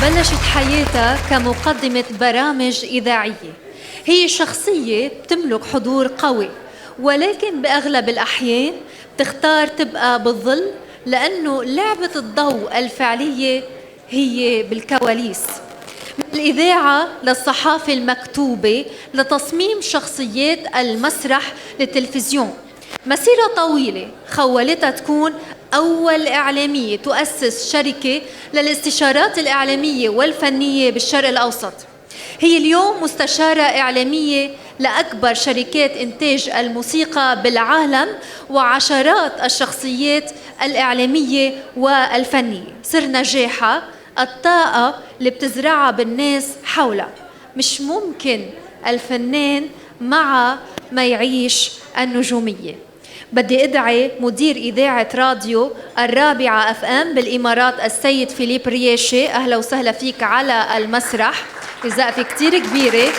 بلشت حياتها كمقدمة برامج إذاعية. هي شخصية بتملك حضور قوي، ولكن بأغلب الأحيان بتختار تبقى بالظل، لأنه لعبة الضوء الفعلية هي بالكواليس. من الإذاعة للصحافة المكتوبة لتصميم شخصيات المسرح للتلفزيون، مسيرة طويلة خولتها تكون أول إعلامية تؤسس شركة للاستشارات الإعلامية والفنية بالشرق الأوسط. هي اليوم مستشارة إعلامية لأكبر شركات إنتاج الموسيقى بالعالم وعشرات الشخصيات الإعلامية والفنية. سر نجاحها الطاقة اللي بتزرعها بالناس حولها. مش ممكن الفنان مع ما يعيش النجومية. بدي أدعي مدير إذاعة راديو الرابعة FM بالإمارات السيد فيليب رياشي. أهلا وسهلا فيك على المسرح بزقفة كتير كبيرة.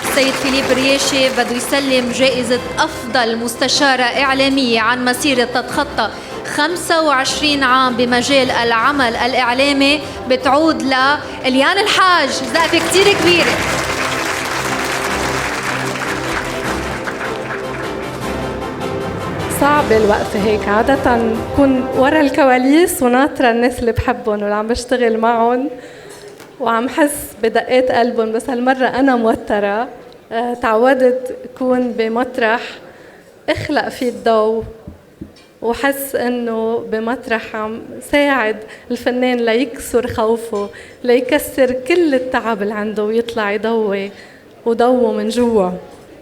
السيد فيليب رياشي بده يسلم جائزة أفضل مستشارة إعلامية عن مسيرة تتخطى 25 عام بمجال العمل الإعلامي، بتعود لإليان الحاج. زقفة كتير كبيرة. صعب الوقفة هيك، عادة بكون ورا الكواليس وناطرة الناس اللي بحبهم واللي عم بشتغل معهم وعم حس بدقات قلبهم، بس هالمرة أنا موترة. تعودت أكون بمطرح اخلق فيه الضوء وحس إنه بمطرح عم ساعد الفنان ليكسر خوفه، ليكسر كل التعب اللي عنده ويطلع يضوي وضوه من جوا.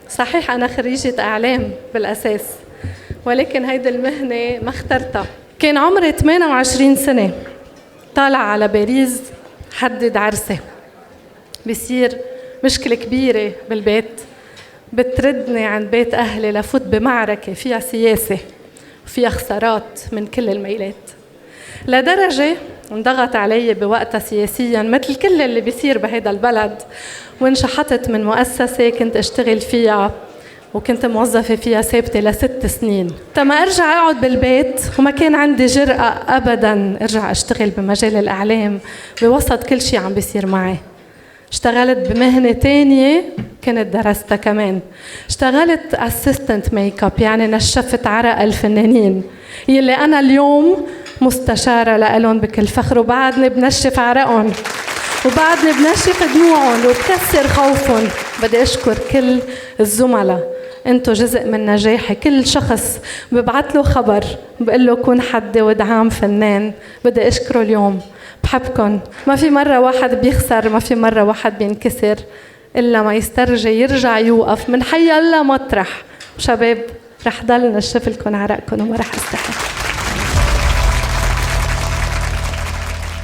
صحيح أنا خريجة إعلام بالأساس، ولكن هيدي المهنة ما اخترتها. كان عمري 28 سنة، طالع على باريس حدد عرسي. بيصير مشكلة كبيرة بالبيت، بتردني عند بيت أهلي لفوت بمعركة فيها سياسة وفيها خسارات من كل الميلات، لدرجة انضغط علي بوقتها سياسيا مثل كل اللي بيصير بهيدا البلد، وانشحطت من مؤسسة كنت اشتغل فيها وكنت موظفة فيها ثابتة ل6 سنين. تما أرجع أقعد بالبيت وما كان عندي جرأة أبداً أرجع أشتغل بمجال الإعلام بوسط كل شيء عم بيصير معي. اشتغلت بمهنة تانية كنت درستها كمان، اشتغلت أسيستنت ميك اب، يعني نشفت عرق الفنانين يلي أنا اليوم مستشارة لألون بكل فخر، وبعدني بنشف عرقهم وبعدني بنشف دموعهم وبكسر خوفهم. بدي أشكر كل الزملاء، انتو جزء من نجاحي. كل شخص ببعث له خبر بقول له كون حدي ودعم فنان بدي أشكره اليوم. بحبكن. ما في مرة واحد بيخسر، ما في مرة واحد بينكسر إلا ما يسترجي يرجع يوقف من حي الله مطرح. شباب رح ضل نشف لكم عرقكم وما رح استحي.